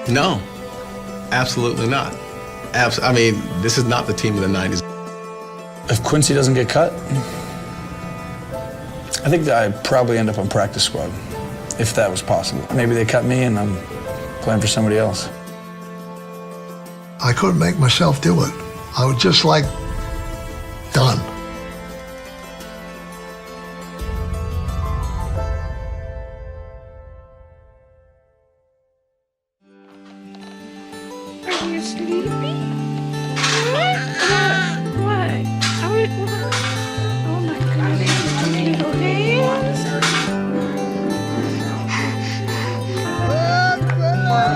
No, absolutely not. I mean, this is not the team of the 90s. If Quincy doesn't get cut, I think that I'd probably end up on practice squad, if that was possible. Maybe they cut me and I'm playing for somebody else. I couldn't make myself do it. I was just like, done. Are you sleepy? What? Oh my God,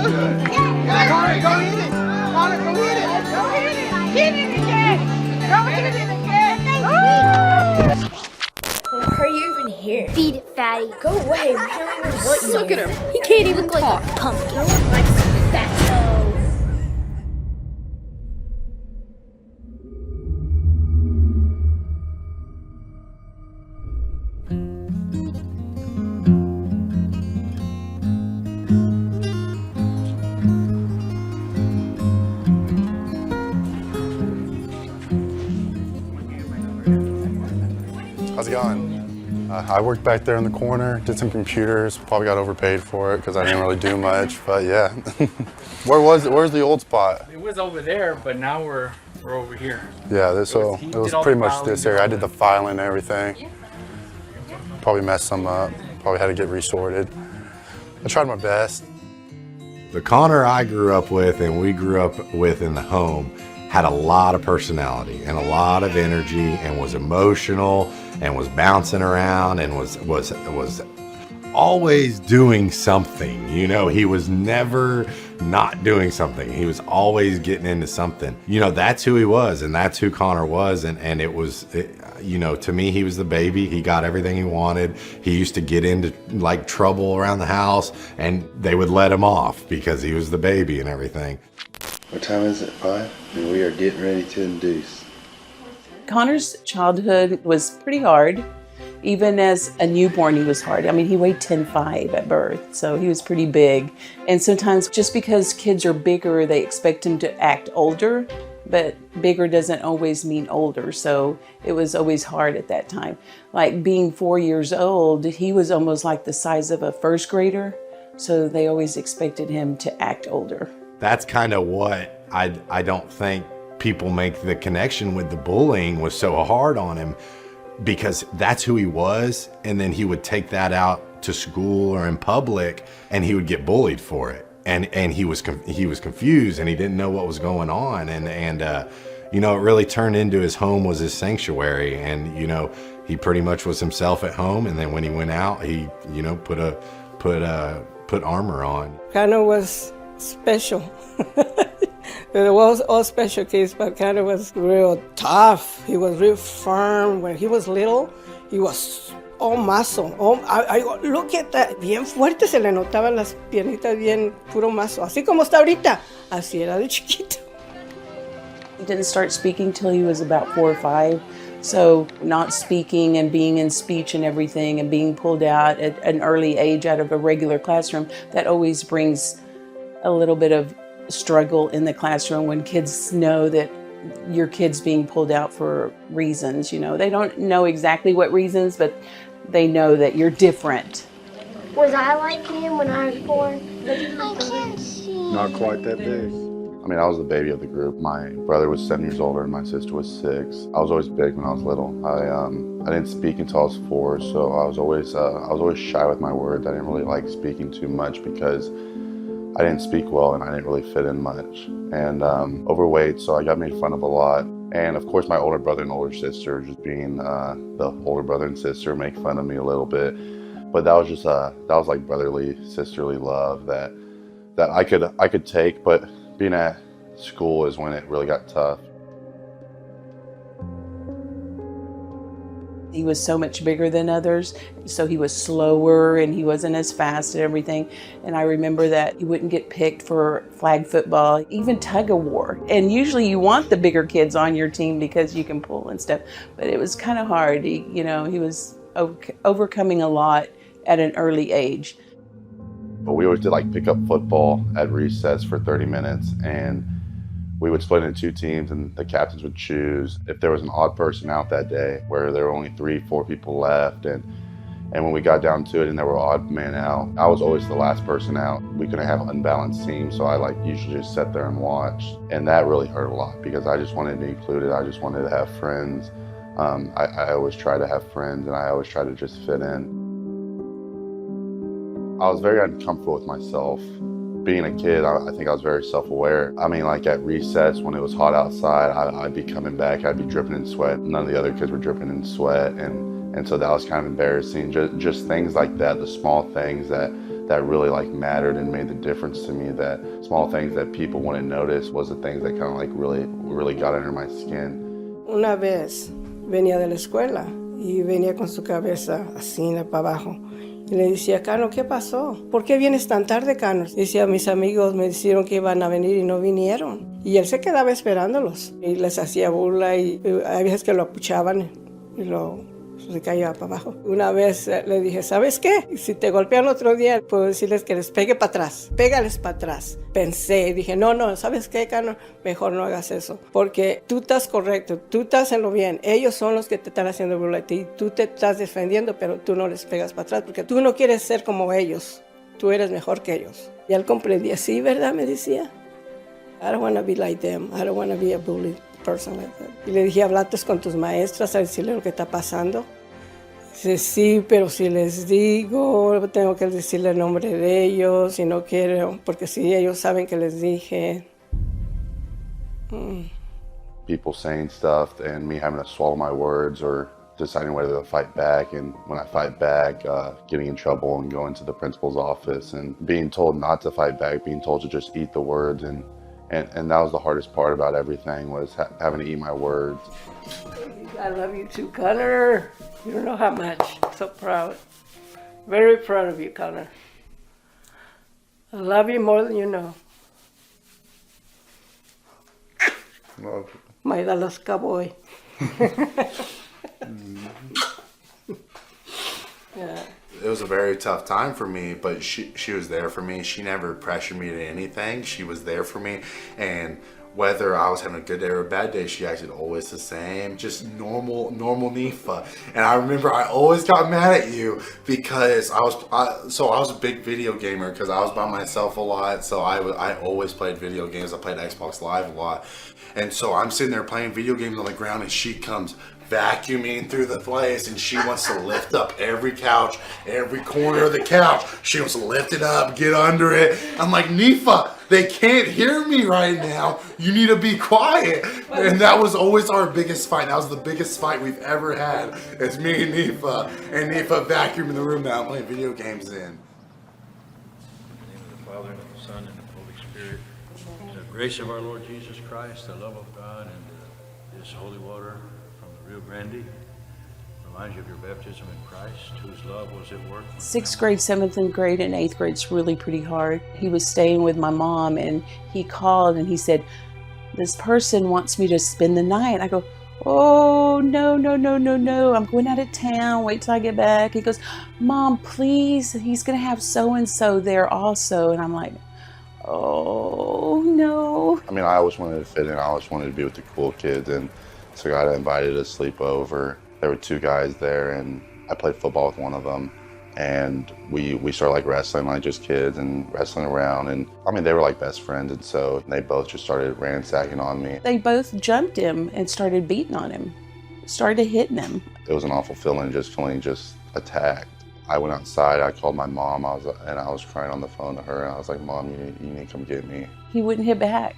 little hands. Connor, go eat it! Connor, go eat it! Go eat it! Get it again! Go eat it again! Why are you even here? Feed it, fatty. Go away. We don't even want you. Look at him. He can't even look like talk. a pumpkin. No one likes fatso. How's it going? I worked back there in the corner, did some computers, probably got overpaid for it because I didn't really do much, but yeah. Where's the old spot? It was over there, but now we're over here. Yeah, it was pretty much this area. I did the filing and everything. Probably messed some up, probably had to get resorted. I tried my best. The Connor I grew up with and we grew up with in the home had a lot of personality and a lot of energy and was emotional and was bouncing around and was always doing something. You know, he was never not doing something. He was always getting into something. You know, that's who he was and that's who Connor was. And it was, you know, to me, he was the baby. He got everything he wanted. He used to get into like trouble around the house and they would let him off because he was the baby and everything. What time is it? 5? And we are getting ready to induce. Connor's childhood was pretty hard. Even as a newborn, he was hard. I mean, he weighed 10.5 at birth, so he was pretty big. And sometimes just because kids are bigger, they expect him to act older, but bigger doesn't always mean older. So it was always hard at that time. Like being 4 years old, he was almost like the size of a first grader. So they always expected him to act older. That's kind of what I don't think people make the connection with the bullying was so hard on him, because that's who he was. And then he would take that out to school or in public and he would get bullied for it. And he was confused and he didn't know what was going on. And you know, it really turned into his home was his sanctuary. And, you know, he pretty much was himself at home. And then when he went out, he, you know, put armor on. Connor was special. There was all special kids, but Connor was real tough. He was real firm. When he was little, he was all muscle. Look at that. Bien fuerte, se le notaban las piernitas bien puro mazo. Así como está ahorita, así era de chiquito. He didn't start speaking till he was about 4 or 5. So not speaking and being in speech and everything and being pulled out at an early age out of a regular classroom, that always brings a little bit of struggle in the classroom when kids know that your kid's being pulled out for reasons. You know, they don't know exactly what reasons, but they know that you're different. Was I like him when I was born? I can't see. Not quite that big. I mean, I was the baby of the group. My brother was 7 years older and my sister was 6. I was always big when I was little. I didn't speak until I was 4, so I was always shy with my words. I didn't really like speaking too much because I didn't speak well and I didn't really fit in much. And overweight, so I got made fun of a lot. And of course my older brother and older sister, just being the older brother and sister, make fun of me a little bit. But that was just that was like brotherly, sisterly love that I could take. But being at school is when it really got tough. He was so much bigger than others, so he was slower and he wasn't as fast and everything. And I remember that he wouldn't get picked for flag football, even tug of war. And usually you want the bigger kids on your team because you can pull and stuff, but it was kind of hard. He was overcoming a lot at an early age. But we always did like pick up football at recess for 30 minutes, and we would split into 2 teams, and the captains would choose if there was an odd person out that day where there were only 3-4 people left. And when we got down to it and there were odd men out, I was always the last person out. We couldn't have an unbalanced team, so I like usually just sat there and watched. And that really hurt a lot because I just wanted to be included. I just wanted to have friends. I always try to have friends, and I always try to just fit in. I was very uncomfortable with myself. Being a kid, I think I was very self-aware. I mean, like at recess, when it was hot outside, I'd be coming back, I'd be dripping in sweat. None of the other kids were dripping in sweat, and so that was kind of embarrassing. Just things like that, the small things that really like mattered and made the difference to me, that small things that people wouldn't notice was the things that kind of like really got under my skin. Una vez venía de la escuela y venía con su cabeza así para abajo. Y le decía, Cano, ¿qué pasó? ¿Por qué vienes tan tarde, Cano? Decía, mis amigos me dijeron que iban a venir y no vinieron. Y él se quedaba esperándolos. Y les hacía burla y hay veces que lo apuchaban y se caía para abajo. Una vez le dije, ¿sabes qué? Si te golpean otro día, puedo decirles que les pegue para atrás. Pégales para atrás. Pensé y dije, no, ¿sabes qué, Cano? Mejor no hagas eso. Porque tú estás correcto, tú estás en lo bien. Ellos son los que te están haciendo burla a ti. Tú te estás defendiendo, pero tú no les pegas para atrás porque tú no quieres ser como ellos. Tú eres mejor que ellos. Y él comprendía, sí, ¿verdad? Me decía. I don't want to be like them. I don't want to be a bullied person like that. Y le dije, hablaste con tus maestras a decirle lo que está pasando. Dice, sí, pero si les digo, tengo que decirle el nombre de ellos y no quiero, porque si ellos saben que les dije. People saying stuff and me having to swallow my words or deciding whether to fight back. And when I fight back, getting in trouble and going to the principal's office and being told not to fight back, being told to just eat the words. And that was the hardest part about everything, was having to eat my words. I love you too, Connor. You don't know how much. So proud. Very proud of you, Connor. I love you more than you know. My Dallas Cowboy. Yeah. It was a very tough time for me, but she was there for me. She never pressured me to anything. She was there for me, and whether I was having a good day or a bad day, she acted always the same, just normal Nifa. And I remember I always got mad at you because I was a big video gamer because I was by myself a lot. So I always played video games. I played Xbox Live a lot, and so I'm sitting there playing video games on the ground, and she comes vacuuming through the place, and she wants to lift up every couch, every corner of the couch. She wants to lift it up, get under it. I'm like, Nifa, they can't hear me right now. You need to be quiet. And that was always our biggest fight. That was the biggest fight we've ever had. It's me and Nifa vacuuming the room that I'm playing video games in. In the name of the Father, and of the Son, and of the Holy Spirit. The grace of our Lord Jesus Christ, the love of God, and this holy water from the Rio Grande reminds you of your baptism in Christ, whose love was at work. 6th grade, 7th grade, and 8th grade is really pretty hard. He was staying with my mom, and he called and he said, this person wants me to spend the night. I go, oh, no. I'm going out of town. Wait till I get back. He goes, Mom, please. He's going to have so-and-so there also. And I'm like, oh, no. I mean, I always wanted to fit in. I always wanted to be with the cool kids. And so I got invited to sleep over. There were 2 guys there, and I played football with one of them. And we started like wrestling like just kids and wrestling around. And I mean, they were like best friends. And so they both just started ransacking on me. They both jumped him and started beating on him, started hitting him. It was an awful feeling, just feeling just attacked. I went outside, I called my mom, I was crying on the phone to her, and I was like, Mom, you need to come get me. He wouldn't hit back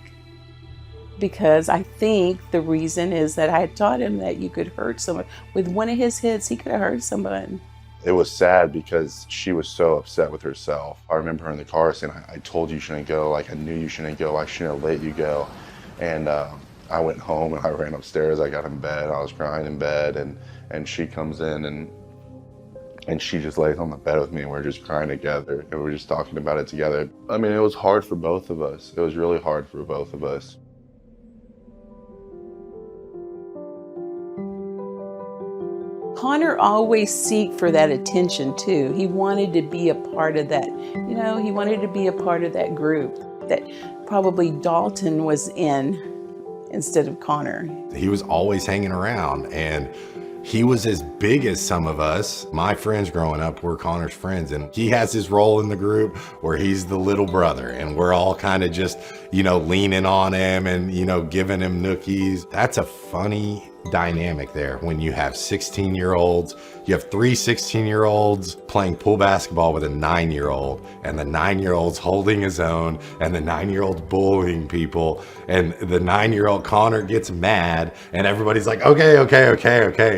because I think the reason is that I had taught him that you could hurt someone. With one of his hits, he could have hurt someone. It was sad because she was so upset with herself. I remember her in the car saying, I told you shouldn't go, like I knew you shouldn't go, I shouldn't have let you go. And I went home and I ran upstairs, I got in bed, I was crying in bed, and she comes in and she just lays on the bed with me, and we're just crying together, and we're just talking about it together. I mean, it was hard for both of us. It was really hard for both of us. Connor always seeked for that attention too. He wanted to be a part of that, he wanted to be a part of that group that probably Dalton was in instead of Connor. He was always hanging around, and he was as big as some of us. My friends growing up were Connor's friends, and he has his role in the group where he's the little brother, and we're all kind of just, leaning on him and, giving him nookies. That's a funny dynamic there when you have 16-year-olds. You have 3 16-year-olds playing pool basketball with a 9-year-old, and the 9-year-old's holding his own, and the 9-year-old's bullying people, and the 9-year-old Connor gets mad, and everybody's like, okay,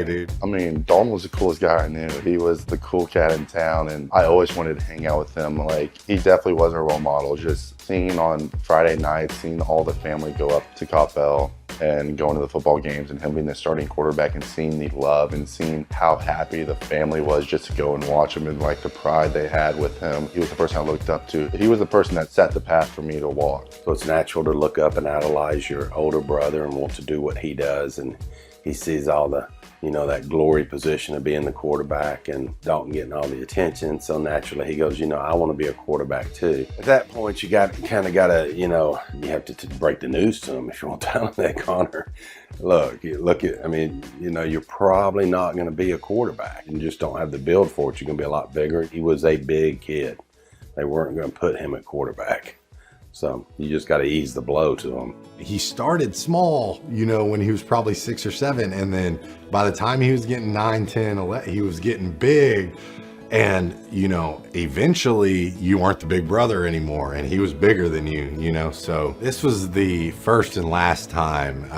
dude. I mean, Dalton was the coolest guy I knew. He was the cool cat in town, and I always wanted to hang out with him. Like, he definitely was a role model. Just seeing on Friday nights, seeing all the family go up to Coppell and going to the football games, and him being the starting quarterback, and seeing the love and seeing how happy the family was just to go and watch him, and like the pride they had with him. He was the person I looked up to. He was the person that set the path for me to walk. So it's natural to look up and idolize your older brother and want to do what he does, and he sees all the that glory position of being the quarterback and Dalton getting all the attention. So naturally he goes, I want to be a quarterback too. At that point, you have to break the news to him if you want to tell him that, Connor. You're probably not going to be a quarterback. You just don't have the build for it. You're going to be a lot bigger. He was a big kid. They weren't going to put him at quarterback. So you just got to ease the blow to him. He started small, when he was probably 6 or 7. And then by the time he was getting 9, 10, 11, he was getting big. And, eventually you weren't the big brother anymore, and he was bigger than you, So this was the first and last time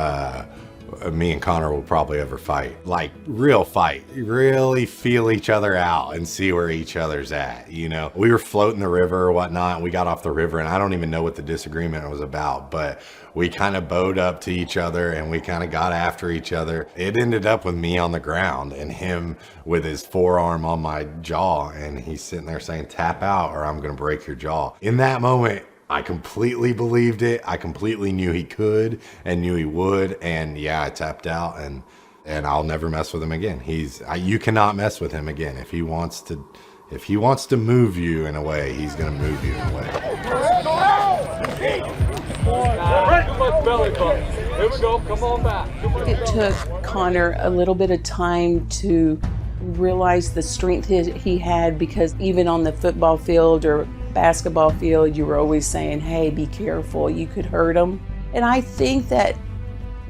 me and Connor will probably ever fight. Like, real fight. Really feel each other out and see where each other's at, We were floating the river or whatnot, and we got off the river, and I don't even know what the disagreement was about, but we kind of bowed up to each other, and we kind of got after each other. It ended up with me on the ground and him with his forearm on my jaw, and he's sitting there saying, "Tap out or I'm gonna break your jaw." In that moment, I completely believed it. I completely knew he could and knew he would. And yeah, I tapped out, and I'll never mess with him again. You cannot mess with him again. If he wants to move you in a way, he's going to move you in a way. Here we go. Come on back. It took Connor a little bit of time to realize the strength he had, because even on the football field or basketball field, you were always saying, "Hey, be careful, you could hurt him." And I think that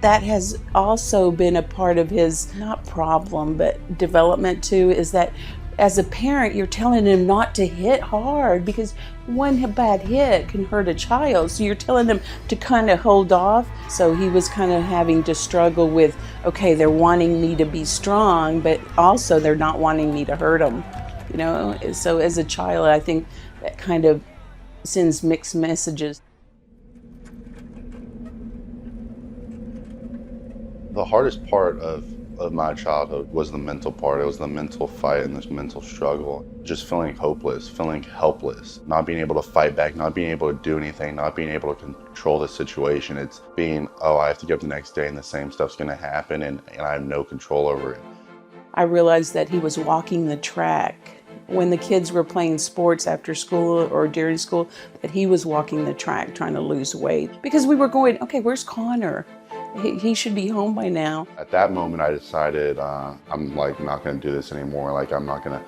has also been a part of his, not problem, but development too, is that as a parent, you're telling him not to hit hard, because one bad hit can hurt a child. So you're telling them to kind of hold off. So he was kind of having to struggle with, okay, they're wanting me to be strong, but also they're not wanting me to hurt them. So as a child, I think that kind of sends mixed messages. The hardest part of my childhood was the mental part. It was the mental fight and this mental struggle. Just feeling hopeless, feeling helpless, not being able to fight back, not being able to do anything, not being able to control the situation. It's being, I have to get up the next day and the same stuff's gonna happen, and I have no control over it. I realized that he was walking the track. When the kids were playing sports after school or during school, that he was walking the track trying to lose weight. Because we were going, okay, where's Connor? He should be home by now. At that moment, I decided I'm not gonna do this anymore. I'm not gonna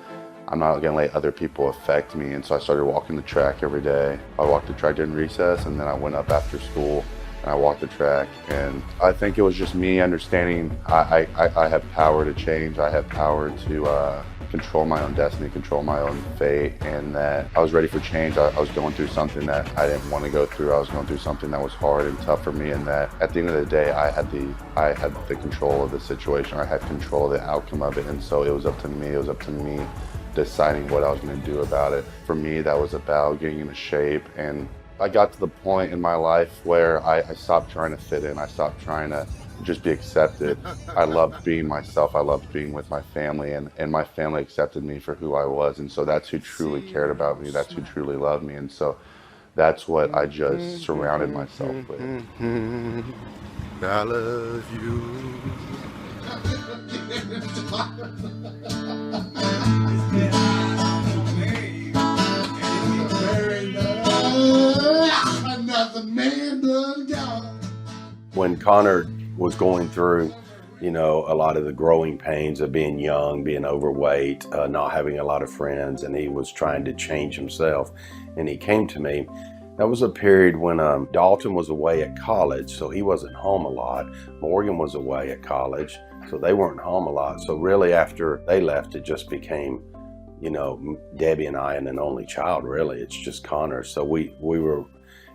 let other people affect me. And so I started walking the track every day. I walked the track during recess, and then I went up after school and I walked the track. And I think it was just me understanding I have power to change. I have power to control my own destiny, control my own fate, and that I was ready for change. I was going through something that I didn't want to go through. I was going through something that was hard and tough for me, and that at the end of the day, I had the control of the situation. I had control of the outcome of it, and so it was up to me. It was up to me deciding what I was going to do about it. For me, that was about getting into shape, and I got to the point in my life where I stopped trying to fit in. I stopped trying to just be accepted. I loved being myself. I loved being with my family, and my family accepted me for who I was. And so that's who truly cared about me. That's who truly loved me. And so that's what I just surrounded myself with. I love you. When Connor was going through, you know, a lot of the growing pains of being young, being overweight, not having a lot of friends, and he was trying to change himself, and he came to me. That was a period when Dalton was away at college, so he wasn't home a lot. Morgan was away at college, so they weren't home a lot. So really after they left, it just became, you know, Debbie and I and an only child, really. It's just Connor. So we were,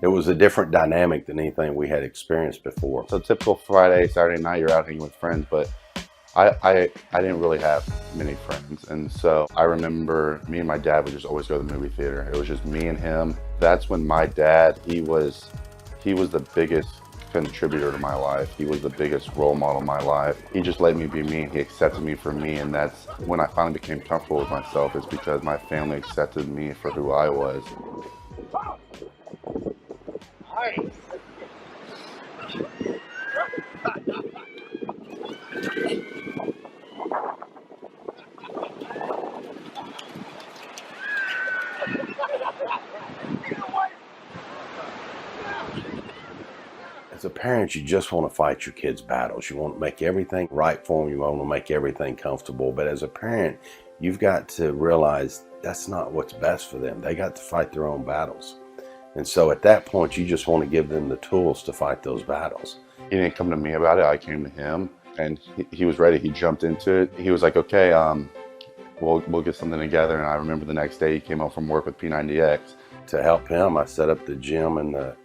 it was a different dynamic than anything we had experienced before. So typical Friday, Saturday night, you're out hanging with friends, but I didn't really have many friends. And so I remember me and my dad would just always go to the movie theater. It was just me and him. That's when my dad, he was the biggest contributor to my life. He was the biggest role model in my life. He just let me be me. He accepted me for me. And that's when I finally became comfortable with myself, is because my family accepted me for who I was. As a parent, you just want to fight your kids' battles. You want to make everything right for them. You want to make everything comfortable. But as a parent, you've got to realize that's not what's best for them. They got to fight their own battles. And so at that point, you just want to give them the tools to fight those battles. He didn't come to me about it. I came to him, and he was ready. He jumped into it. He was like, okay, we'll get something together. And I remember the next day he came home from work with P90X. To help him, I set up the gym in the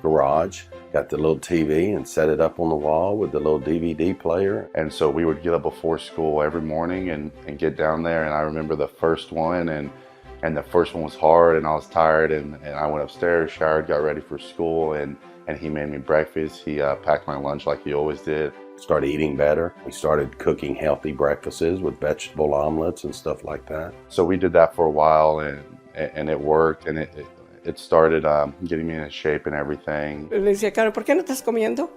garage, got the little TV and set it up on the wall with the little DVD player. And so we would get up before school every morning and get down there. And I remember the first one, and the first one was hard, and I was tired, and I went upstairs, showered, got ready for school, and he made me breakfast. He packed my lunch like he always did. Started eating better. We started cooking healthy breakfasts with vegetable omelets and stuff like that. So we did that for a while, and it worked, and it started getting me in shape and everything. Le decía, Caro, ¿por qué no estás comiendo?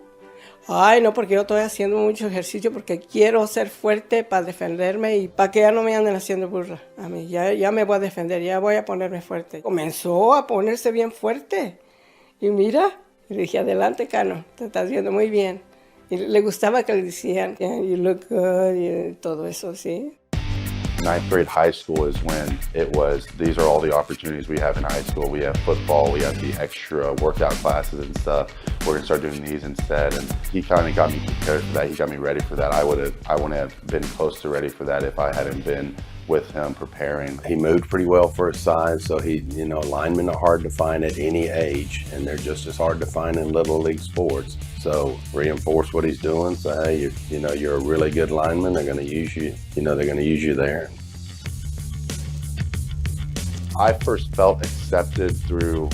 Ay, no, porque yo estoy haciendo mucho ejercicio porque quiero ser fuerte para defenderme y para que ya no me anden haciendo burla. A mí ya me voy a defender, ya voy a ponerme fuerte. Comenzó a ponerse bien fuerte. Y mira, le dije, adelante, Cano, te estás viendo muy bien. Y le gustaba que le decían, yeah, you look good, y todo eso, ¿sí? Ninth grade high school is when it was, these are all the opportunities we have in high school. We have football, we have the extra workout classes and stuff. We're gonna start doing these instead. And he kind of got me prepared for that. He got me ready for that. I wouldn't have been close to ready for that if I hadn't been with him preparing. He moved pretty well for his size, so he, you know, linemen are hard to find at any age, and they're just as hard to find in little league sports. So reinforce what he's doing. Say, hey, you know, you're a really good lineman. They're going to use you. You know, they're going to use you there. I first felt accepted through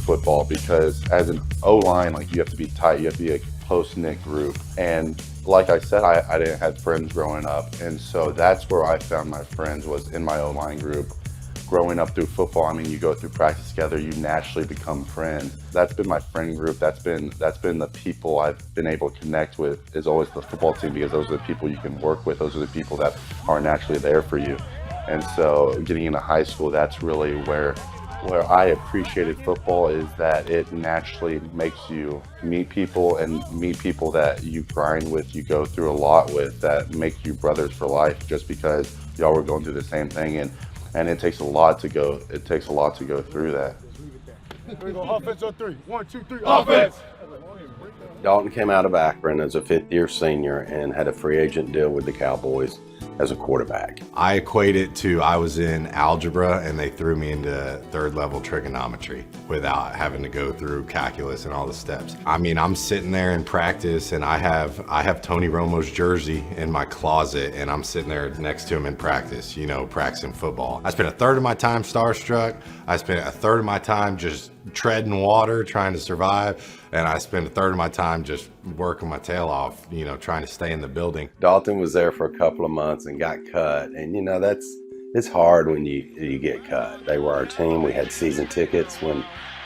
football, because as an O-line, like, you have to be tight. You have to be a close-knit group. And like I said, I didn't have friends growing up. And so that's where I found my friends, was in my O-line group. Growing up through football, I mean, you go through practice together, you naturally become friends. That's been my friend group. That's been the people I've been able to connect with, is always the football team, because those are the people you can work with. Those are the people that are naturally there for you. And so getting into high school, that's really where I appreciated football, is that it naturally makes you meet people, and meet people that you grind with, you go through a lot with, that make you brothers for life, just because y'all were going through the same thing. And it takes a lot to go through that. We're going offense on three. 1, 2, 3, offense! Dalton came out of Akron as a fifth-year senior and had a free agent deal with the Cowboys as a quarterback. I equate it to, I was in algebra and they threw me into third level trigonometry without having to go through calculus and all the steps. I mean, I'm sitting there in practice, and I have Tony Romo's jersey in my closet, and I'm sitting there next to him in practice, you know, practicing football. I spent a third of my time starstruck. I spent a third of my time just treading water, trying to survive. And I spent a third of my time just working my tail off, you know, trying to stay in the building. Dalton was there for a couple of months and got cut. And, you know, it's hard when you get cut. They were our team. We had season tickets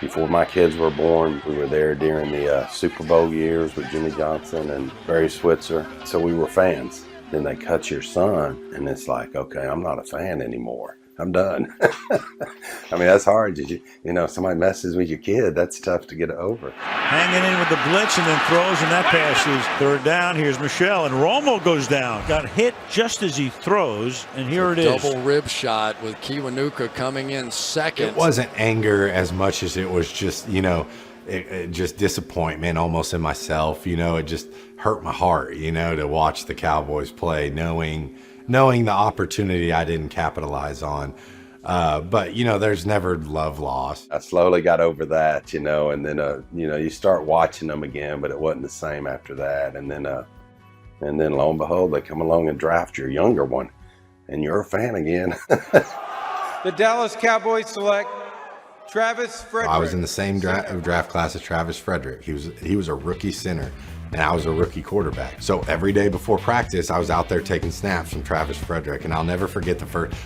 before my kids were born. We were there during the Super Bowl years with Jimmy Johnson and Barry Switzer. So we were fans. Then they cut your son, and it's like, okay, I'm not a fan anymore. I'm done. I mean, that's hard. You know, somebody messes with your kid, that's tough to get over. Hanging in with the blitz and then throws, and that pass is third down. Here's Michelle, and Romo goes down. Got hit just as he throws, and here it is. Double rib shot with Kiwanuka coming in second. It wasn't anger as much as it was just, you know, it just disappointment almost in myself. You know, it just hurt my heart, you know, to watch the Cowboys play, knowing the opportunity I didn't capitalize on. But, you know, there's never love lost. I slowly got over that, you know, and then, you know, you start watching them again, but it wasn't the same after that. And then lo and behold, they come along and draft your younger one, and you're a fan again. The Dallas Cowboys select Travis Frederick. I was in the same draft class as Travis Frederick. He was a rookie center, and I was a rookie quarterback. So every day before practice, I was out there taking snaps from Travis Frederick. And I'll never forget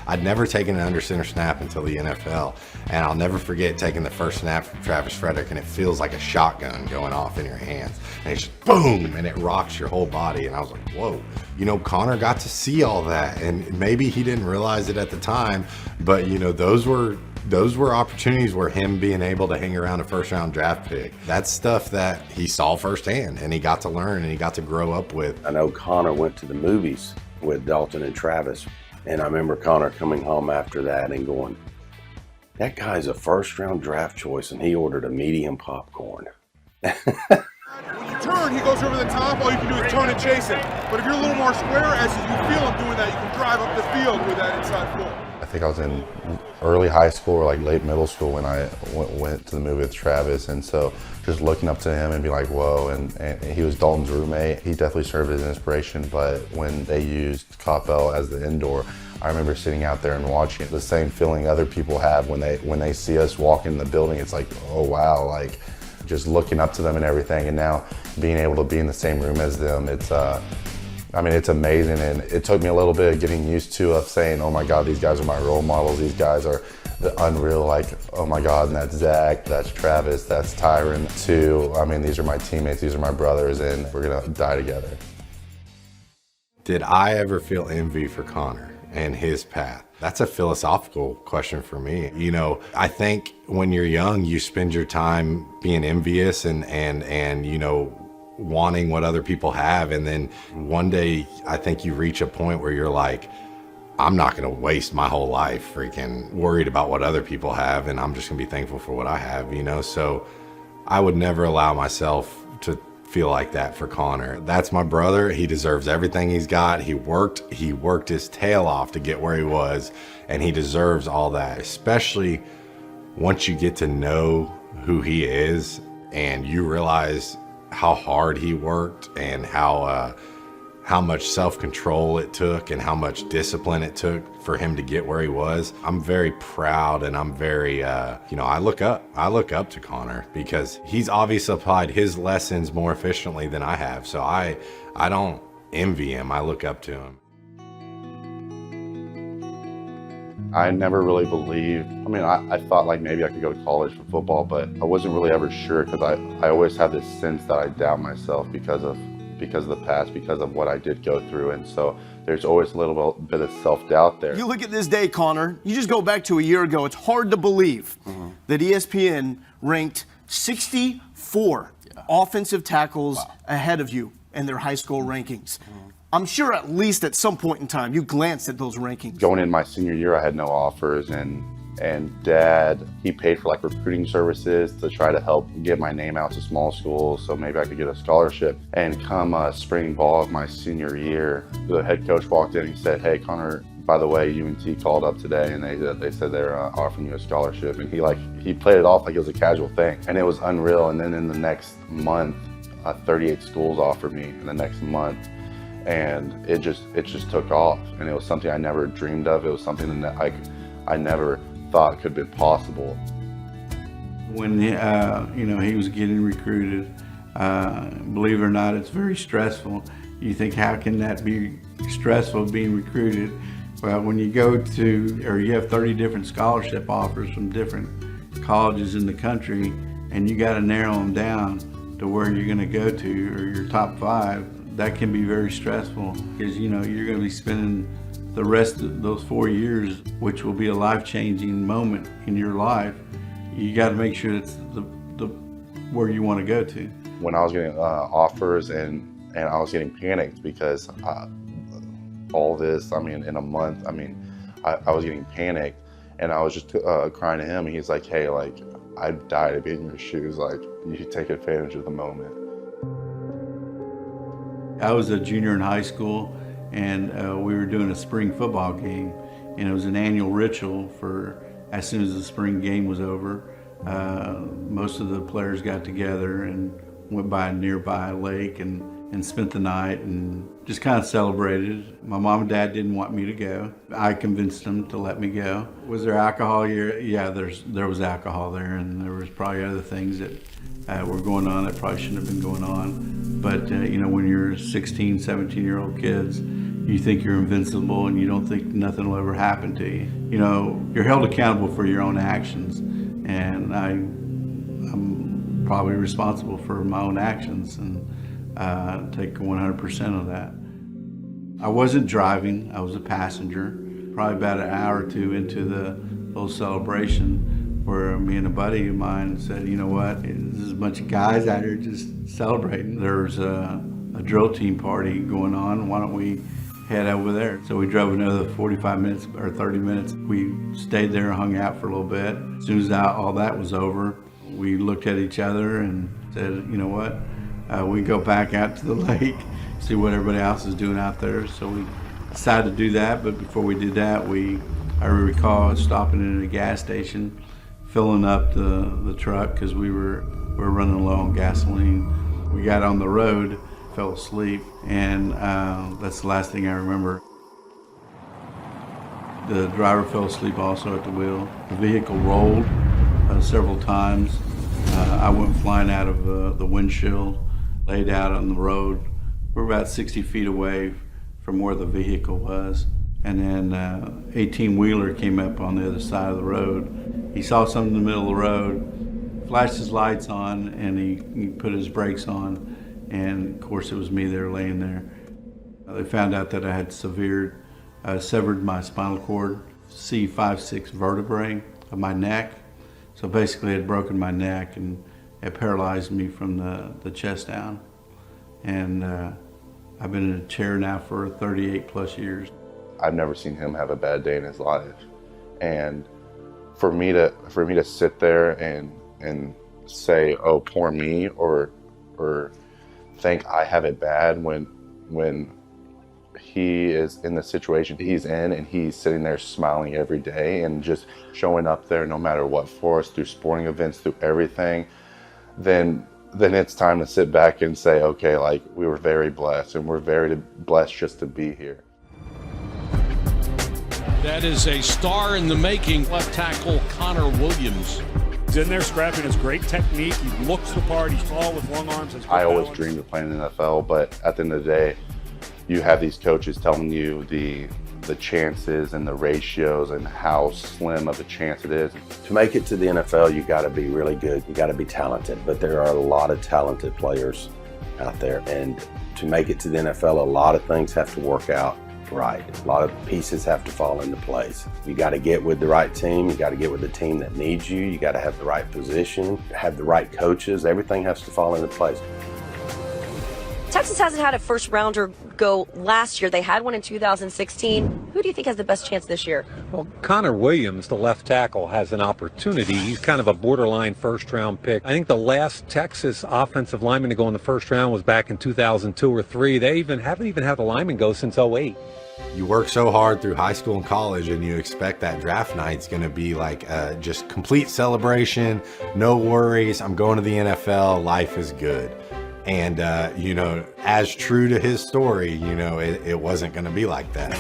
I'd never taken an under center snap until the NFL. And I'll never forget taking the first snap from Travis Frederick, and it feels like a shotgun going off in your hands. And it's just boom, and it rocks your whole body. And I was like, whoa. You know, Connor got to see all that. And maybe he didn't realize it at the time, but, you know, those were opportunities where him being able to hang around a first-round draft pick. That's stuff that he saw firsthand, and he got to learn, and he got to grow up with. I know Connor went to the movies with Dalton and Travis, and I remember Connor coming home after that and going, that guy's a first-round draft choice, and he ordered a medium popcorn. When you turn, he goes over the top. All you can do is turn and chase him. But if you're a little more square, as you feel him doing that, you can drive up the field with that inside foot. I think I was in early high school or like late middle school when I went to the movie with Travis, and so just looking up to him and be like, whoa, and he was Dalton's roommate. He definitely served as an inspiration, but when they used Coppell as the indoor, I remember sitting out there and watching it. The same feeling other people have when they see us walk in the building. It's like, oh wow, like just looking up to them and everything, and now being able to be in the same room as them, it's I mean, it's amazing, and it took me a little bit of getting used to of saying, oh my God, these guys are my role models. These guys are the unreal, like, oh my God, and that's Zach, that's Travis, that's Tyron too. I mean, these are my teammates, these are my brothers, and we're gonna die together. Did I ever feel envy for Connor and his path? That's a philosophical question for me. You know, I think when you're young, you spend your time being envious and you know, wanting what other people have, and then one day I think you reach a point where you're like, I'm not gonna waste my whole life freaking worried about what other people have, and I'm just gonna be thankful for what I have, you know? So I would never allow myself to feel like that for Connor. That's my brother. He deserves everything he's got. He worked his tail off to get where he was, and he deserves all that, especially once you get to know who he is and you realize how hard he worked and how much self-control it took and how much discipline it took for him to get where he was. I'm very proud, and I'm very, you know, I look up to Connor because he's obviously applied his lessons more efficiently than I have. So I don't envy him. I look up to him. I never really believed, I mean, I thought like maybe I could go to college for football, but I wasn't really ever sure because I always had this sense that I doubt myself because of the past, because of what I did go through. And so there's always a little bit of self-doubt there. You look at this day, Connor, you just go back to a year ago, it's hard to believe that ESPN ranked 64 offensive tackles ahead of you in their high school rankings. I'm sure at least at some point in time you glanced at those rankings. Going in my senior year, I had no offers, and Dad, he paid for like recruiting services to try to help get my name out to small schools so maybe I could get a scholarship. And come spring ball of my senior year, the head coach walked in and said, hey Connor, by the way, UNT called up today and they said they're offering you a scholarship. And he played it off like it was a casual thing, and it was unreal. And then in the next month, 38 schools offered me in the next month. And it just took off, and it was something I never dreamed of. It was something that I never thought could be possible. When you know, he was getting recruited, believe it or not, it's very stressful. You think, how can that be stressful being recruited? Well, when you go to, or you have 30 different scholarship offers from different colleges in the country, and you got to narrow them down to where you're going to go to, or your top 5. that can be very stressful because, you know, you're going to be spending the rest of those 4 years, which will be a life-changing moment in your life. You got to make sure it's the where you want to go to. When I was getting offers and I was getting panicked because all this, I mean, in a month, I mean, I was getting panicked, and I was just crying to him, and he's like, hey, like, I'd die to be in your shoes, like, you should take advantage of the moment. I was a junior in high school, and we were doing a spring football game, and it was an annual ritual for as soon as the spring game was over. Most of the players got together and went by a nearby lake and spent the night and just kind of celebrated. My mom and dad didn't want me to go. I convinced them to let me go. Was there alcohol here? Yeah, there was alcohol there, and there was probably other things that were going on that probably shouldn't have been going on. But you know, when you're 16, 17-year-old kids, you think you're invincible and you don't think nothing will ever happen to you. You know, you're held accountable for your own actions, and I'm probably responsible for my own actions and take 100% of that. I wasn't driving, I was a passenger. Probably about an hour or two into the little celebration where me and a buddy of mine said, you know what, there's a bunch of guys out here just celebrating. There's a drill team party going on, why don't we head over there? So we drove another 45 minutes or 30 minutes. We stayed there and hung out for a little bit. As soon as all that was over, we looked at each other and said, you know what, we go back out to the lake, see what everybody else is doing out there. So we decided to do that, but before we did that, I recall stopping in at a gas station, filling up the truck because we were running low on gasoline. We got on the road, fell asleep, and that's the last thing I remember. The driver fell asleep also at the wheel. The vehicle rolled several times. I went flying out of the windshield, laid out on the road. We're about 60 feet away from where the vehicle was. And then 18-wheeler came up on the other side of the road. He saw something in the middle of the road, flashed his lights on, and he put his brakes on. And of course, it was me there laying there. They found out that I had severed my spinal cord, C5-6 vertebrae of my neck. So basically, it had broken my neck and it paralyzed me from the chest down. And I've been in a chair now for 38 plus years. I've never seen him have a bad day in his life. And for me to sit there and say, oh, poor me, or think I have it bad when he is in the situation he's in and he's sitting there smiling every day and just showing up there no matter what for us, through sporting events, through everything, then it's time to sit back and say, okay, like, we were very blessed, and we're very blessed just to be here. That is a star in the making, left tackle Connor Williams. He's in there scrapping his great technique. He looks the part. He's tall with long arms. I always dreamed of playing in the NFL, but at the end of the day, you have these coaches telling you the chances and the ratios and how slim of a chance it is. To make it to the NFL, you got to be really good. You got to be talented, but there are a lot of talented players out there. And to make it to the NFL, a lot of things have to work out right. A lot of pieces have to fall into place. You got to get with the right team. You got to get with the team that needs you. You got to have the right position, have the right coaches. Everything has to fall into place. Texas hasn't had a first rounder go last year. They had one in 2016. Who do you think has the best chance this year? Well, Connor Williams, the left tackle, has an opportunity. He's kind of a borderline first-round pick. I think the last Texas offensive lineman to go in the first round was back in 2002 or 3. They haven't even had a lineman go since 08. You work so hard through high school and college, and you expect that draft night's going to be like just complete celebration, no worries, I'm going to the NFL, life is good. And, you know, as true to his story, you know, it wasn't going to be like that.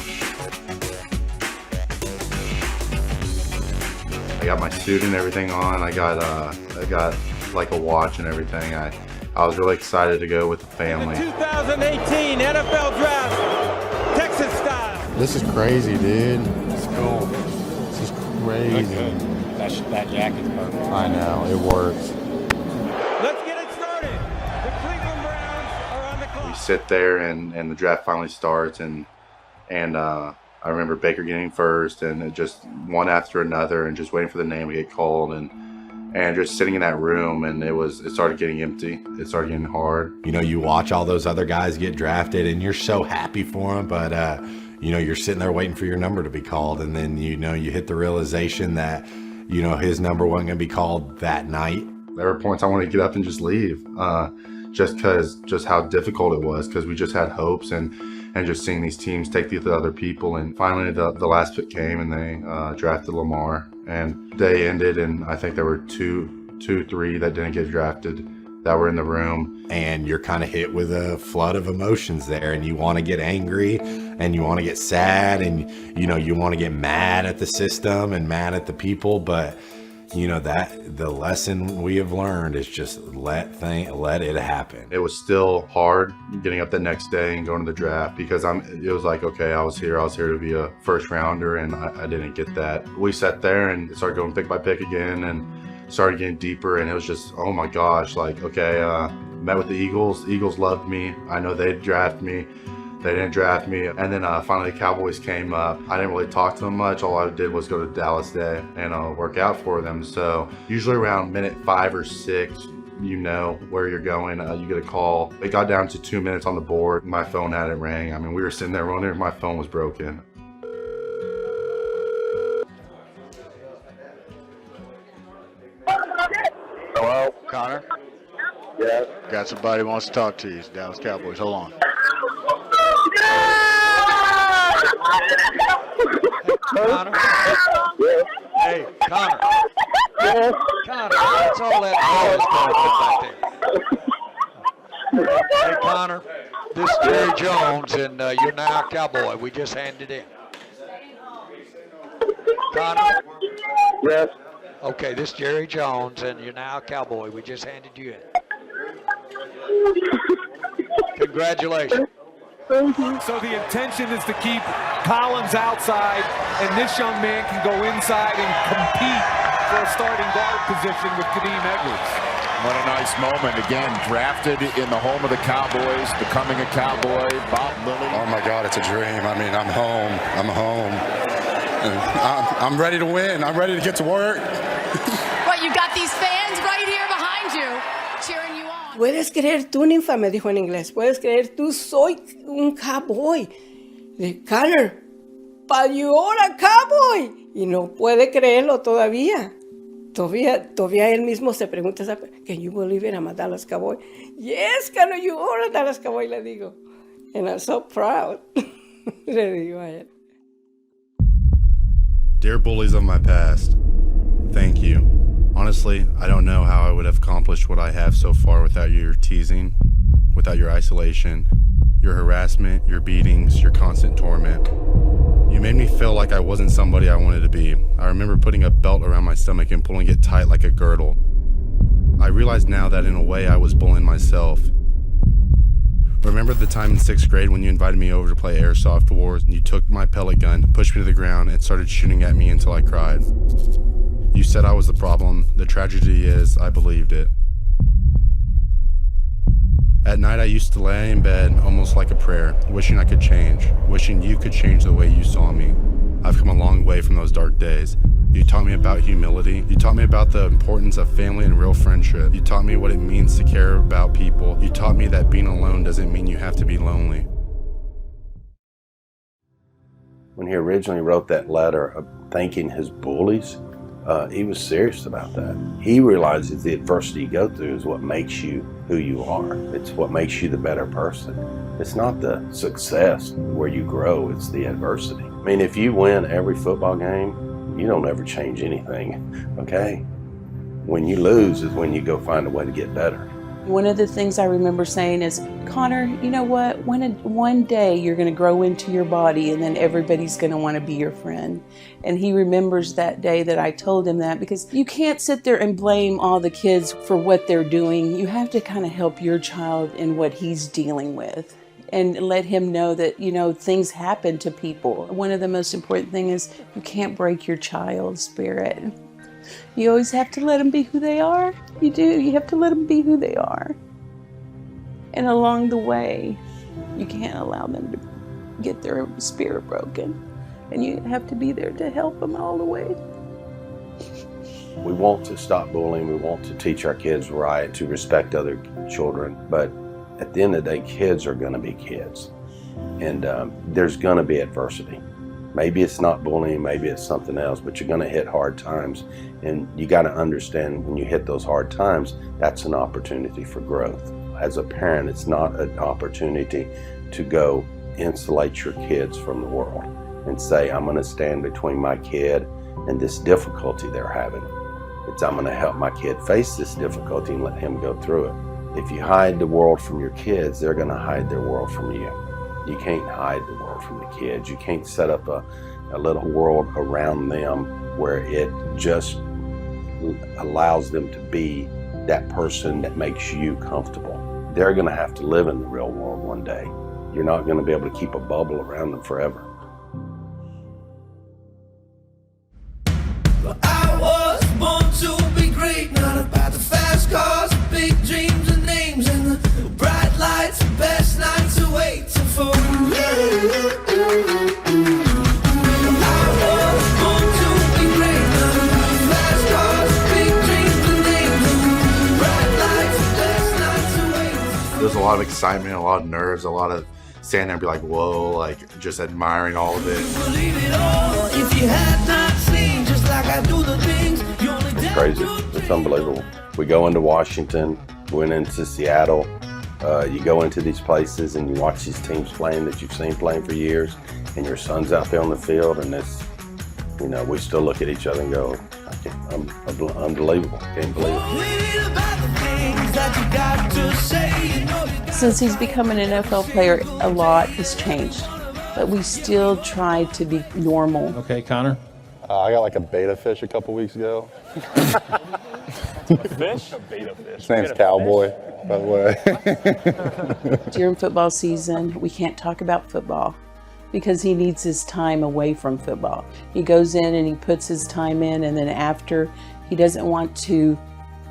I got my suit and everything on. I got like a watch and everything. I was really excited to go with the family. The 2018 NFL Draft, Texas style. This is crazy, dude. It's cool. This is crazy. That jacket's perfect. I know, it works. Let's get it started. The Cleveland Browns are on the clock. We sit there and the draft finally starts and I remember Baker getting first and it just one after another and just waiting for the name to get called and just sitting in that room, and it started getting empty. It started getting hard. You know, you watch all those other guys get drafted and you're so happy for them, but you know, you're sitting there waiting for your number to be called, and then you know you hit the realization that you know his number wasn't going to be called that night. There were points I wanted to get up and just leave, just how difficult it was, because we just had hopes and just seeing these teams take the other people. And finally the last pick came and they drafted Lamar, and they ended, and I think there were three that didn't get drafted that were in the room. And you're kind of hit with a flood of emotions there, and you want to get angry and you want to get sad and you know you want to get mad at the system and mad at the people, but you know that the lesson we have learned is just let it happen. It was still hard getting up the next day and going to the draft, because it was like, okay, I was here to be a first rounder, and I didn't get that. We sat there and started going pick by pick again and started getting deeper, and it was just, oh my gosh, like, okay, met with the Eagles. The Eagles loved me. I know they'd draft me. They didn't draft me. And then finally the Cowboys came up. I didn't really talk to them much. All I did was go to Dallas Day and work out for them. So usually around minute 5 or 6, you know where you're going. You get a call. It got down to 2 minutes on the board. My phone hadn't rang. I mean, we were sitting there wondering, my phone was broken. Hello, Connor? Yeah. Got somebody who wants to talk to you. It's Dallas Cowboys. Hold on. Connor? Hey, Connor. Connor, that's all that noise going on back there. Hey, Connor, this is Jerry Jones, and you're now a Cowboy. We just handed in. Connor? Yes. Okay, this is Jerry Jones, and you're now a Cowboy. We just handed you in. Congratulations. So the intention is to keep Collins outside, and this young man can go inside and compete for a starting guard position with Kadeem Edwards. What a nice moment. Again, drafted in the home of the Cowboys, becoming a Cowboy, Bob Lilly. Oh my God, it's a dream. I mean, I'm home. I'm home. I'm ready to win. I'm ready to get to work. What, you got these fans right here behind you cheering you on. Puedes creer tú, ninfa, me dijo en inglés. Puedes creer tú, soy un cowboy. De Connor, but you are a cowboy. Y no puede creerlo todavía. Todavía él mismo se pregunta, can you believe it, I'm a Dallas Cowboy? Yes, Connor, you are a Dallas Cowboy, le digo. And I'm so proud. Le digo a él. Dear bullies of my past, thank you. Honestly, I don't know how I would have accomplished what I have so far without your teasing, without your isolation, your harassment, your beatings, your constant torment. You made me feel like I wasn't somebody I wanted to be. I remember putting a belt around my stomach and pulling it tight like a girdle. I realize now that in a way I was bullying myself. Remember the time in 6th grade when you invited me over to play Airsoft Wars and you took my pellet gun, pushed me to the ground, and started shooting at me until I cried? You said I was the problem. The tragedy is, I believed it. At night I used to lay in bed almost like a prayer, wishing I could change, wishing you could change the way you saw me. I've come a long way from those dark days. You taught me about humility. You taught me about the importance of family and real friendship. You taught me what it means to care about people. You taught me that being alone doesn't mean you have to be lonely. When he originally wrote that letter thanking his bullies, he was serious about that. He realizes the adversity you go through is what makes you who you are. It's what makes you the better person. It's not the success where you grow, it's the adversity. I mean, if you win every football game, you don't ever change anything, okay? When you lose is when you go find a way to get better. One of the things I remember saying is, Connor, you know what? One day you're going to grow into your body and then everybody's going to want to be your friend. And he remembers that day that I told him that, because you can't sit there and blame all the kids for what they're doing. You have to kind of help your child in what he's dealing with and let him know that, you know, things happen to people. One of the most important things is you can't break your child's spirit. You always have to let them be who they are. You do. You have to let them be who they are. And along the way, You can't allow them to get their spirit broken. And you have to be there to help them all the way. We want to stop bullying. We want to teach our kids right, to respect other children. But at the end of the day, kids are going to be kids. And there's going to be adversity. Maybe it's not bullying, maybe it's something else, but you're going to hit hard times. And you got to understand when you hit those hard times, that's an opportunity for growth. As a parent, it's not an opportunity to go insulate your kids from the world and say, I'm going to stand between my kid and this difficulty they're having. It's I'm going to help my kid face this difficulty and let him go through it. If you hide the world from your kids, they're going to hide their world from you. You can't hide the world from the kids. You can't set up a little world around them where it just allows them to be that person that makes you comfortable. They're going to have to live in the real world one day. You're not going to be able to keep a bubble around them forever. I was born to be great, not about the fast cars, big dreams and names, and the bright lights, the best nights are waiting for me. I was born to be great, not about the fast cars, big dreams and names, and the bright lights, the best nights are waiting. There's a lot of excitement, a lot of nerves, a lot of standing there and be like, whoa, like just admiring all of it. Believe it all if you had not seen, just like I do the things you only It's crazy. It's unbelievable. We go into Washington, went into Seattle. You go into these places and you watch these teams playing that you've seen playing for years, and your son's out there on the field, and it's, you know, we still look at each other and go, unbelievable. Can't believe it. Since he's become an NFL player, a lot has changed, but we still try to be normal. Okay, Connor. I got like a beta fish a couple weeks ago. Fish? A beta fish. His name's Cowboy, by the way. During football season, we can't talk about football because he needs his time away from football. He goes in and he puts his time in, and then after, he doesn't want to,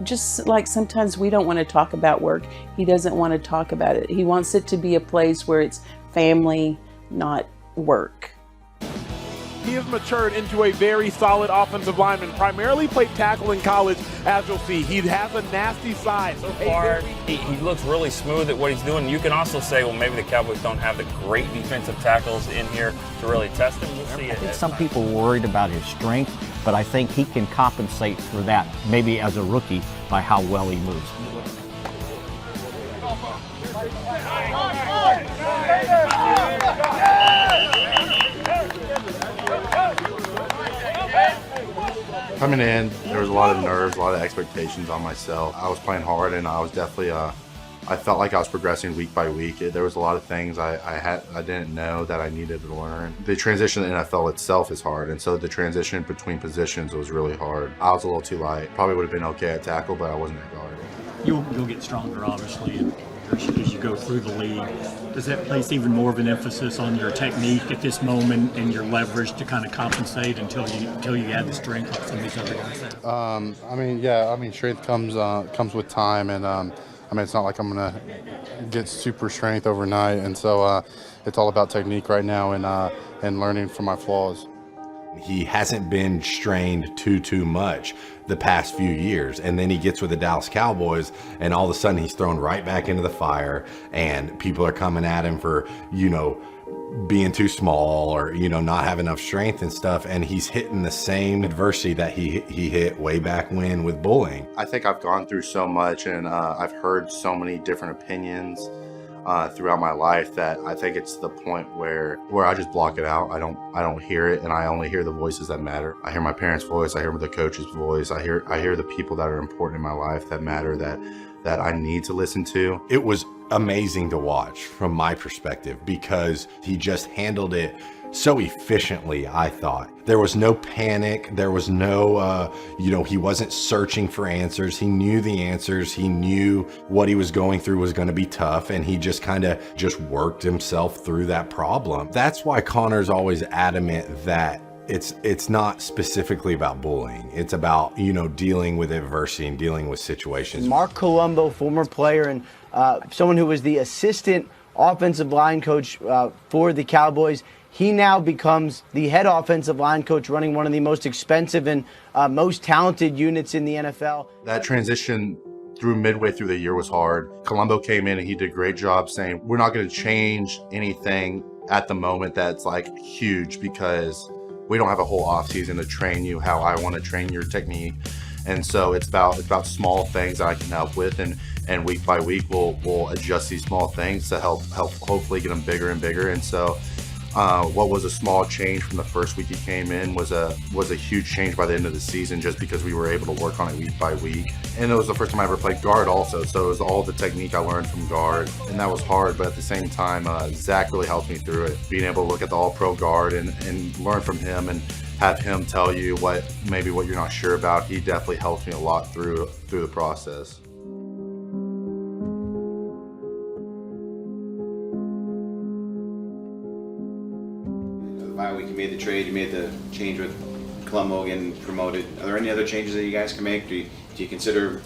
just like sometimes we don't want to talk about work, he doesn't want to talk about it. He wants it to be a place where it's family, not work. He has matured into a very solid offensive lineman, primarily played tackle in college, as you'll see. He has a nasty side. So far, he looks really smooth at what he's doing. You can also say, well, maybe the Cowboys don't have the great defensive tackles in here to really test him. We'll see. I think some people are worried about his strength, but I think he can compensate for that, maybe as a rookie, by how well he moves. Coming in, there was a lot of nerves, a lot of expectations on myself. I was playing hard, and I was definitely, I felt like I was progressing week by week. There was a lot of things I didn't know that I needed to learn. The transition to the NFL itself is hard, and so the transition between positions was really hard. I was a little too light. Probably would have been okay at tackle, but I wasn't at guard. You'll get stronger, obviously, as you go through the league. Does that place even more of an emphasis on your technique at this moment and your leverage to kind of compensate until you add the strength like some of these other guys? Strength comes with time, and it's not like I'm gonna get super strength overnight, and so it's all about technique right now and learning from my flaws. He hasn't been strained too much the past few years, and then he gets with the Dallas Cowboys, and all of a sudden he's thrown right back into the fire, and people are coming at him for, being too small or, not having enough strength and stuff, and he's hitting the same adversity that he hit way back when with bullying. I think I've gone through so much, and I've heard so many different opinions throughout my life that I think it's the point where I just block it out. I don't hear it, and I only hear the voices that matter. I hear my parents' voice, I hear the coach's voice, I hear the people that are important in my life that matter, that I need to listen to. It was amazing to watch from my perspective because he just handled it so efficiently. I thought there was no panic, there was no he wasn't searching for answers. He knew the answers, he knew what he was going through was going to be tough, and he just kind of worked himself through that problem. That's why Connor's always adamant that it's not specifically about bullying. It's about, dealing with adversity and dealing with situations. Mark Colombo, former player and someone who was the assistant offensive line coach for the Cowboys. He now becomes the head offensive line coach, running one of the most expensive and most talented units in the NFL. That transition midway through the year was hard. Colombo came in and he did a great job saying, we're not going to change anything at the moment that's like huge, because we don't have a whole off season to train you how I want to train your technique. And so it's about small things that I can help with, and week by week we'll adjust these small things to help hopefully get them bigger and bigger. And so what was a small change from the first week he came in was a huge change by the end of the season, just because we were able to work on it week by week. And it was the first time I ever played guard also, so it was all the technique I learned from guard, and that was hard. But at the same time, Zach really helped me through it, being able to look at the all-pro guard and learn from him and have him tell you what you're not sure about. He definitely helped me a lot through the process. Bye week, you made the trade, you made the change with Colombo getting promoted. Are there any other changes that you guys can make? Do you consider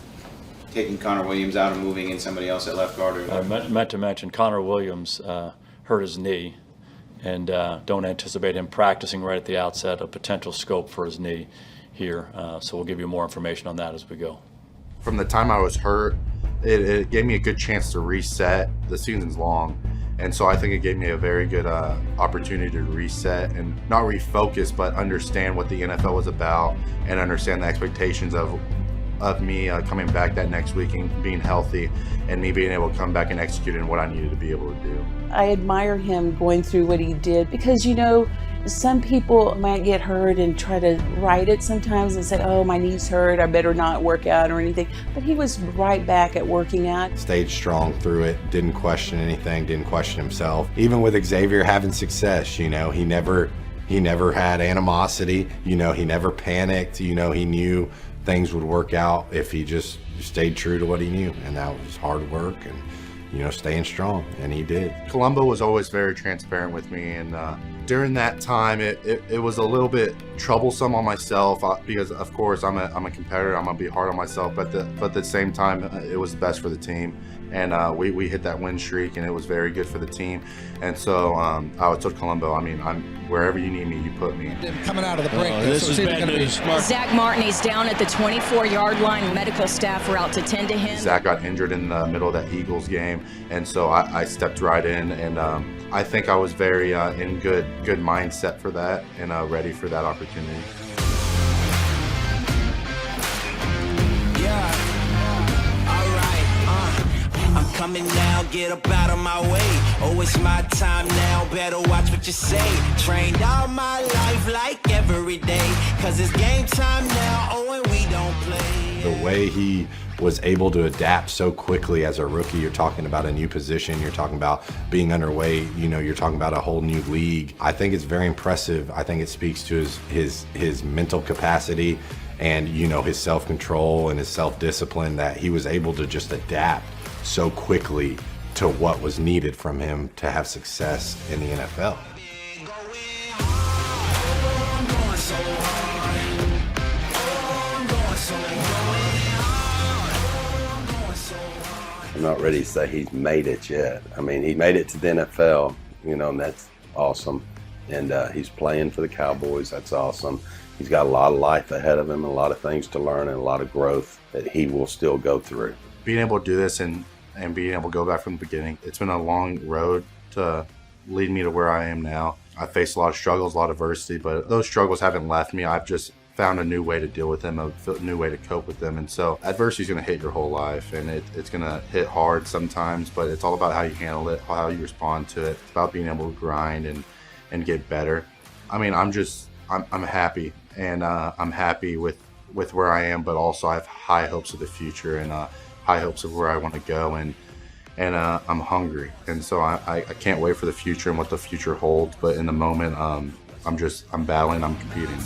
taking Connor Williams out and moving in somebody else at left guard? I meant to mention Connor Williams hurt his knee, and don't anticipate him practicing right at the outset, a potential scope for his knee here. So we'll give you more information on that as we go. From the time I was hurt, it gave me a good chance to reset. The season's long. And so I think it gave me a very good opportunity to reset and not refocus, but understand what the NFL was about and understand the expectations of me coming back that next week and being healthy, and me being able to come back and execute in what I needed to be able to do. I admire him going through what he did, because, you know, some people might get hurt and try to right it sometimes and say, oh, my knee's hurt, I better not work out or anything. But he was right back at working out. Stayed strong through it, didn't question anything, didn't question himself. Even with Xavier having success, you know, he never had animosity, you know, he never panicked, you know, he knew things would work out if he just stayed true to what he knew, and that was hard work and, you know, staying strong, and he did. Colombo was always very transparent with me, and during that time, it was a little bit troublesome on myself because, of course, I'm a competitor. I'm gonna be hard on myself, but at the same time, it was best for the team, and we hit that win streak, and it was very good for the team. And so I told Colombo, I mean, wherever you need me, you put me. Coming out of the break, this is bad news. Zach Martin, he's down at the 24-yard line. Medical staff were out to tend to him. Zach got injured in the middle of that Eagles game, and so I stepped right in, and I think I was very in good mindset for that and ready for that opportunity. I'm coming now, get up out of my way. Oh, it's my time now, better watch what you say. Trained all my life like every day, cause it's game time now, oh, and we don't play. The way he was able to adapt so quickly as a rookie, you're talking about a new position, you're talking about being underway, you know, you're talking about a whole new league. I think it's very impressive. I think it speaks to his mental capacity and, you know, his self-control and his self-discipline, that he was able to just adapt so quickly to what was needed from him to have success in the NFL. I'm not ready to say he's made it yet. I mean, he made it to the NFL, you know, and that's awesome. And he's playing for the Cowboys. That's awesome. He's got a lot of life ahead of him, a lot of things to learn, and a lot of growth that he will still go through. Being able to do this and being able to go back from the beginning, it's been a long road to lead me to where I am now. I faced a lot of struggles, a lot of adversity, but those struggles haven't left me. I've just found a new way to deal with them, a new way to cope with them. And so adversity is going to hit your whole life, and it's going to hit hard sometimes, but it's all about how you handle it, how you respond to it. It's about being able to grind and get better. I mean, I'm happy, and I'm happy with where I am, but also I have high hopes of the future and high hopes of where I want to go, and I'm hungry, and so I can't wait for the future and what the future holds. But in the moment, I'm battling, I'm competing.